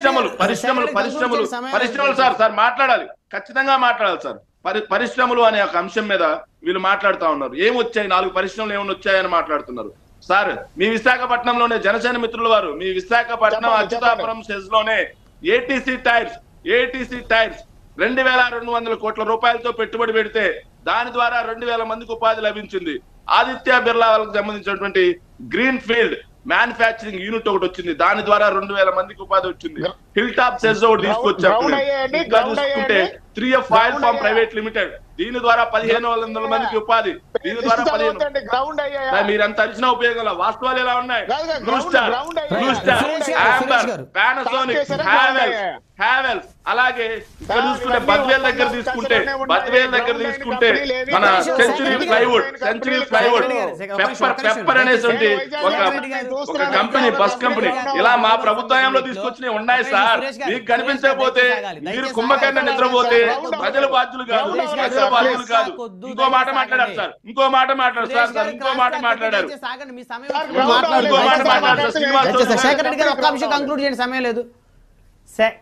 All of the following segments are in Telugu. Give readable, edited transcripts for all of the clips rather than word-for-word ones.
పరిశ్రమలు సార్ మాట్లాడాలి, ఖచ్చితంగా మాట్లాడాలి సార్. పరిశ్రమలు అనే ఒక అంశం మీద వీళ్ళు మాట్లాడుతా ఉన్నారు. ఏమొచ్చాయి, 4 పరిశ్రమలు ఏమైనా వచ్చాయని మాట్లాడుతున్నారు సార్. మీ విశాఖపట్నంలోనే జనసేన మిత్రుల వారు, మీ విశాఖపట్నం అచ్యుతాపురం సెజ్ లోనే ఏటీసీ టైర్స్ 2200 కోట్ల రూపాయలతో పెట్టుబడి పెడితే దాని ద్వారా 2000 మందికి ఉపాధి లభించింది. ఆదిత్య బిర్లా వాళ్ళకి సంబంధించినటువంటి గ్రీన్ ఫీల్డ్ మ్యానుఫ్యాక్చరింగ్ యూనిట్ ఒకటి వచ్చింది, దాని ద్వారా 2000 మందికి ఉపాధి వచ్చింది. హిల్ టాప్ సెజ్ ఒకటి తీసుకొచ్చారు. ఇంకా చూసుకుంటే 3F oil form private limited, దీని ద్వారా 1500 మందికి ఉపాధి, దీని ద్వారా 15. మీరంతా అరిచిన ఉపయోగం. వాస్తవాలు ఎలా ఉన్నాయి? Blue star, amber, Panasonic, Havells, అలాగే ఇక్కడ చూసుకుంటే బద్వేల్ దగ్గర తీసుకుంటే మన సెంచురీ ప్లైవుడ్, పెప్పర్ అనేటువంటి ఒక కంపెనీ, బస్ కంపెనీ, ఇలా మా ప్రభుత్వంలో తీసుకొచ్చినవి ఉన్నాయి సార్. మీకు కనిపించకపోతే మీరు కుంభకర్ణ నిద్రపోతే ప్రజల బాధ్యులు కాదు. ఇంకో మాట మాట్లాడారు సార్,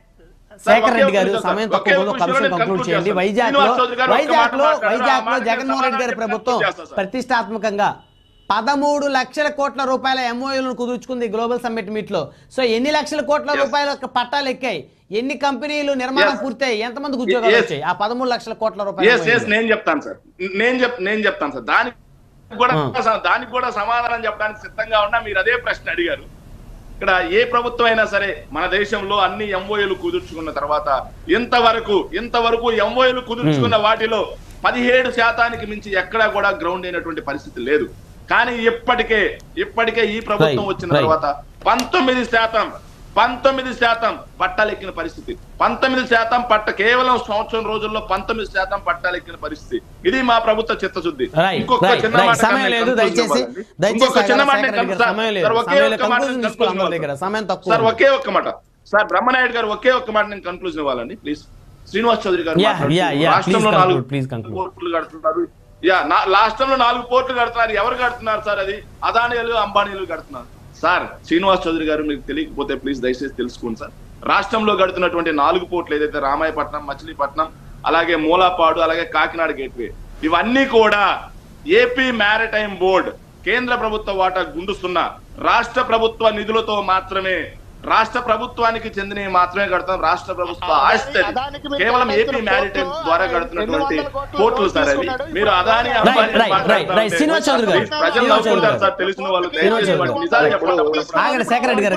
శేఖర్ రెడ్డి గారు సమయం తక్కువ, ఒక అంశం కంక్లూడ్ చేయండి. వైజాగ్ లో జగన్మోహన్ రెడ్డి గారి ప్రభుత్వం ప్రతిష్టాత్మకంగా 13 లక్షల కోట్ల రూపాయల ఎంఓయూలను కుదుర్చుకుంది గ్లోబల్ సమ్మిట్ మీట్ లో. సో ఎన్ని లక్షల కోట్ల రూపాయల పట్టాలు ఎక్కాయి, ఎన్ని కంపెనీలు నిర్మాణం పూర్తయి, ఎంతమందికి ఉద్యోగాలు వచ్చాయి ఆ 13 లక్షల కోట్ల రూపాయలు? నేను చెప్తాను సార్, దానికి కూడా సమాధానం చెప్పడానికి సిద్ధంగా ఉన్నా. మీరు అదే ప్రశ్న అడిగారు. ఇక్కడ ఏ ప్రభుత్వం అయినా సరే మన దేశంలో అన్ని ఎంఓయూలు కుదుర్చుకున్న తర్వాత ఇంతవరకు ఎంఓయూలు కుదుర్చుకున్న వాటిలో 17% మించి ఎక్కడా కూడా గ్రౌండ్ అయినటువంటి పరిస్థితి లేదు. కానీ ఇప్పటికే ఈ ప్రభుత్వం వచ్చిన తర్వాత 19% పట్టాలెక్కిన పరిస్థితి. 19% కేవలం సంవత్సరం రోజుల్లో 19% పట్టాలెక్కిన పరిస్థితి. ఇది మా ప్రభుత్వ చిత్తశుద్ధి. ఇంకొక చిన్న మాట సార్, బ్రహ్మనాయుడు గారు ఒకే ఒక్క మాట నేను కన్క్లూజన్ ఇవ్వాలండి ప్లీజ్. శ్రీనివాస్ చౌదరి గారు రాష్ట్రంలో 4 పోర్టులు కడుతున్నారు. రాష్ట్రంలో 4 పోర్టులు కడుతున్నారు. ఎవరు కడుతున్నారు సార్? అది అదానీలు, అంబానీలు కడుతున్నారు సార్. శ్రీనివాస్ చౌదరి గారు మీకు తెలియకపోతే ప్లీజ్ దయచేసి తెలుసుకోండి సార్. రాష్ట్రంలో గడుతున్నటువంటి 4 పోర్టులు ఏదైతే రామాయపట్నం, మచిలీపట్నం, అలాగే మూలాపాడు, అలాగే కాకినాడ గేట్వే, ఇవన్నీ కూడా ఏపీ మ్యారిటైమ్ బోర్డ్ కేంద్ర ప్రభుత్వ వాటా గుండుస్తున్న రాష్ట్ర ప్రభుత్వ నిధులతో మాత్రమే, రాష్ట్ర ప్రభుత్వానికి చెందినవి మాత్రమే కడతాం. రాష్ట్ర ప్రభుత్వ ఆస్తి కేవలం ఏపీ మ్యారిటైమ్ ద్వారా కడుతున్నటువంటి పోర్టులు సార్. అవి మీరు అదాని తెలిసిన వాళ్ళు శేఖర్ రెడ్డి గారు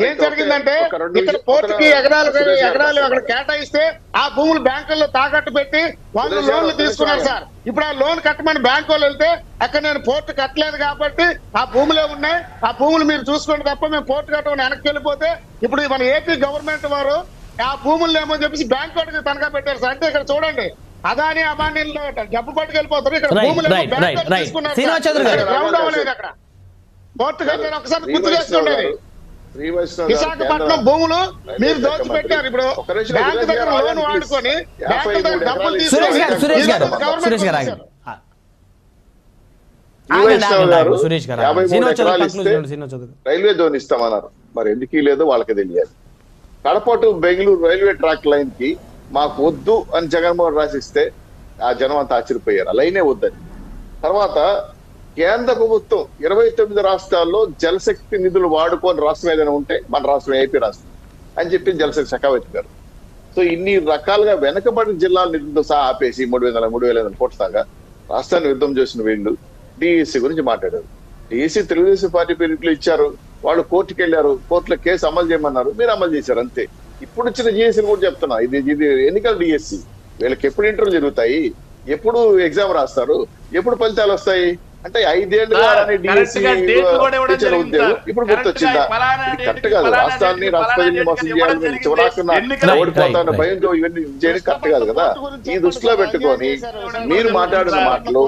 ఏం జరిగిందంటే ఇక్కడ పోర్టుకి ఎకరాలు అక్కడ కేటాయిస్తే ఆ భూములు బ్యాంకుల్లో తాకట్టు పెట్టి వాళ్ళు లోన్లు తీసుకున్నారు సార్. ఇప్పుడు ఆ లోన్ కట్టమని బ్యాంకు వాళ్ళు వెళ్తే అక్కడ నేను పోర్టు కట్టలేదు కాబట్టి ఆ భూములే ఉన్నాయి, ఆ భూములు మీరు చూసుకోండి తప్ప మేము పోర్టు కట్టమని వెనక్కి వెళ్ళిపోతే ఇప్పుడు మన ఏపీ గవర్నమెంట్ వారు ఆ భూములు ఏమో చెప్పేసి బ్యాంక్ వాటికి తనఖా పెట్టారు సార్. అంటే ఇక్కడ చూడండి, అదాని అంబానీలో జబ్బు పట్టుకెళ్ళిపోతారు. ఇక్కడ భూములు గ్రౌండ్ అవ్వలేదు. అక్కడ పోర్టు కట్టారు. ఒకసారి గుర్తు చేస్తుండేది విశాఖపట్నం భూములు మీరు దోచిపెట్టారు. ఇప్పుడు బ్యాంకు దగ్గర లోన్ వాడుకొని బ్యాంకు దగ్గర డబ్బులు తీసుకొని రైల్వే జోన్ ఇస్తామన్నారు. మరి ఎందుకు లేదో వాళ్ళకి తెలియాలి. Kadapa to Bengaluru railway track line కి మాకు వద్దు అని జగన్మోహన్ రాసిస్తే ఆ జనం అంతా ఆశ్చర్యపోయారు. ఆ లైనే వద్దని. తర్వాత కేంద్ర ప్రభుత్వం 29 రాష్ట్రాల్లో జలశక్తి నిధులు వాడుకొని రాష్ట్రం ఏదైనా ఉంటే మన రాష్ట్రం ఏపీ రాష్ట్రం అని చెప్పి జలశక్తి షెకావత్ గారు. సో ఇన్ని రకాలుగా వెనకబడిన జిల్లాల నిధులతో సహా ఆపేసి 3,500 కోట్ల దాకా రాష్ట్రాన్ని యుద్ధం చేసిన వీళ్ళు డిఎస్సి గురించి మాట్లాడారు. డిఎస్సి తెలుగుదేశం పార్టీ పిలుపులు ఇచ్చారు, వాళ్ళు కోర్టుకు వెళ్ళారు, కోర్టులో కేసు అమలు చేయమన్నారు, మీరు అమలు చేశారు అంతే. ఇప్పుడు వచ్చిన డిఎస్సిని కూడా చెప్తున్నా, ఇది ఎన్నికల డిఎస్సి. వీళ్ళకి ఎప్పుడు ఇంటర్వ్యూ జరుగుతాయి, ఎప్పుడు ఎగ్జామ్ రాస్తారు, ఎప్పుడు ఫలితాలు వస్తాయి అంటే 5 ఏళ్ళుగా ఇప్పుడు గుర్తొచ్చిందా? ఇది కరెక్ట్ కాదు. రాష్ట్రాన్ని రాష్ట్రాన్ని మోసం చేయాలని చివరాకున్నా ఓడిపోతాన్న భయంతో ఇవన్నీ చేయడం కరెక్ట్ కాదు కదా. ఈ దృష్టిలో పెట్టుకొని మీరు మాట్లాడిన మాటలు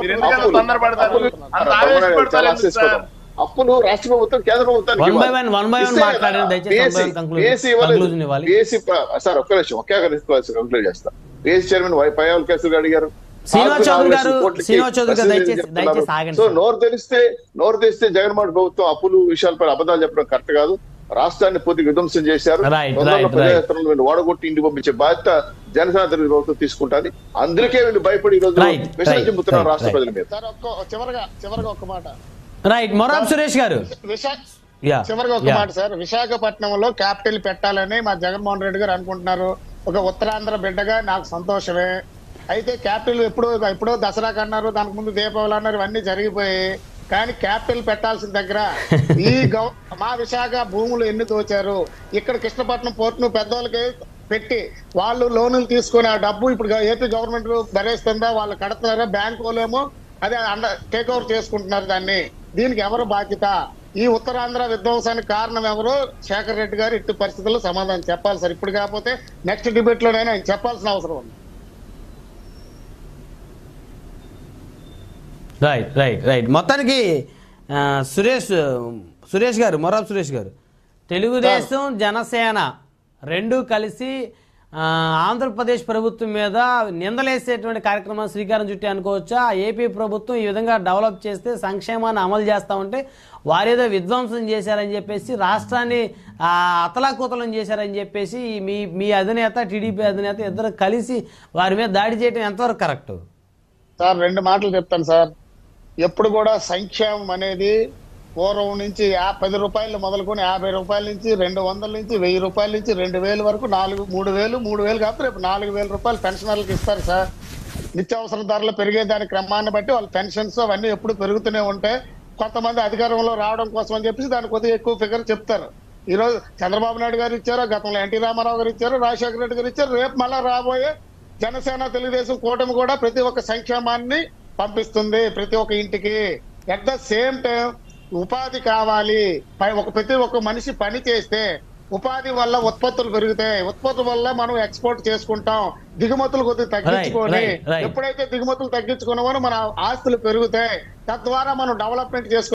చాలా ఆశిస్తున్నాం. అప్పులు రాష్ట్ర ప్రభుత్వం కేంద్ర ప్రభుత్వానికి సార్ ఒక్క నిమిషం కంక్లూడ్ చేస్తా. పిఎస్సీ చైర్మన్ పయ్యావుల కేసులు అడిగారు, శ్రీనివాస్ చౌదరి గారు దయచేసి ఆగండి. సో నోరు తెరిస్తే జగన్మోహన్ ప్రభుత్వం అప్పులు విషయాలపై అబద్ధాలు చెప్పడం కరెక్ట్ కాదు. రాష్ట్రాన్ని పూర్తి విధ్వంసం చేశారు. ప్రజాస్త్రంలో ఓడగొట్టి ఇంటికి పంపించే బాధ్యత జనసేన ప్రభుత్వం తీసుకుంటుంది. అందుకే వీళ్ళు భయపడి ఈ రోజు విషయం చెబుతున్నారు రాష్ట్ర ప్రజల మీద. చివరగా ఒక మాట రైట్ మొరాబ్ సురేష్ గారు చివరిగా ఒక మాట సార్, విశాఖపట్నంలో క్యాపిటల్ పెట్టాలని మా జగన్మోహన్ రెడ్డి గారు అనుకుంటున్నారు. ఒక ఉత్తరాంధ్ర బిడ్డగా నాకు సంతోషమే. అయితే క్యాపిటల్ ఎప్పుడో దసరాకు అన్నారు, దానికి ముందు దీపావళి అన్నారు, ఇవన్నీ జరిగిపోయి. కానీ క్యాపిటల్ పెట్టాల్సిన దగ్గర ఈ మా విశాఖ భూములు ఎన్ని దోచారు, ఇక్కడ కృష్ణపట్నం పోర్టును పెద్దోళ్ళకి పెట్టి వాళ్ళు లోన్లు తీసుకుని ఆ డబ్బు ఇప్పుడు ఏపీ గవర్నమెంట్ భరేస్తుందా, వాళ్ళు కడుతున్నారా, బ్యాంకు వాళ్ళేమో అదే టేక్ ఓవర్ చేసుకుంటున్నారు దాన్ని. దీనికి ఎవరు బాధ్యత? ఈ ఉత్తరాంధ్ర విధ్వంసానికి కారణం ఎవరు? శేఖర్ రెడ్డి గారు ఇట్టి పరిస్థితుల్లో సమాధానం చెప్పాలి సార్. ఇప్పుడు కాకపోతే నెక్స్ట్ డిబేట్ లోనైనా ఆయన చెప్పాల్సిన అవసరం ఉంది. రైట్ మొత్తానికి సురేష్ గారు, మొరాబ్ సురేష్ గారు, తెలుగుదేశం జనసేన రెండూ కలిసి ఆంధ్రప్రదేశ్ ప్రభుత్వం మీద నిందలేసేటువంటి కార్యక్రమాన్ని శ్రీకారం చుట్టి అనుకోవచ్చా? ఏపీ ప్రభుత్వం ఈ విధంగా డెవలప్ చేస్తే సంక్షేమాన్ని అమలు చేస్తూ ఉంటే వారేదో విధ్వంసం చేశారని చెప్పేసి, రాష్ట్రాన్ని అతలాకుతలం చేశారని చెప్పేసి మీ అధినేత, టీడీపీ అధినేత ఇద్దరు కలిసి వారి మీద దాడి చేయడం ఎంతవరకు కరెక్ట్? సార్ 2 మాటలు చెప్తాను సార్. ఎప్పుడు కూడా సంక్షేమం అనేది పూర్వం నుంచి 10 రూపాయలు మొదలుకొని 50 రూపాయల నుంచి 200 నుంచి 1000 రూపాయల నుంచి 2000 వరకు 3,000 కాకపోతే రేపు 4,000 రూపాయలు పెన్షనర్లకు ఇస్తారు సార్. నిత్యావసర ధరలు పెరిగే దాని క్రమాన్ని బట్టి వాళ్ళ పెన్షన్స్ అవన్నీ ఎప్పుడు పెరుగుతూనే ఉంటాయి. కొంతమంది అధికారంలో రావడం కోసం అని చెప్పేసి దాని కొద్దిగా ఎక్కువ ఫిగర్ చెప్తారు. ఈ రోజు చంద్రబాబు నాయుడు గారు ఇచ్చారు, గతంలో ఎన్టీ రామారావు గారు ఇచ్చారు, రాజశేఖర రెడ్డి గారు ఇచ్చారు. రేపు మళ్ళా రాబోయే జనసేన తెలుగుదేశం కూటమి కూడా ప్రతి ఒక్క సంక్షేమాన్ని పంపిస్తుంది ప్రతి ఒక్క ఇంటికి. అట్ ద సేమ్ టైం ఉపాధి కావాలి. ప్రతి ఒక్క మనిషి పని చేస్తే ఉపాధి వల్ల ఉత్పత్తులు పెరుగుతాయి. ఉత్పత్తుల వల్ల మనం ఎక్స్పోర్ట్ చేసుకుంటాం. దిగుమతులు కొద్దిగా తగ్గించుకొని ఎప్పుడైతే దిగుమతులు తగ్గించుకున్నామో మన ఆస్తులు పెరుగుతాయి. తద్వారా మనం డెవలప్మెంట్ చేసుకుంటాం.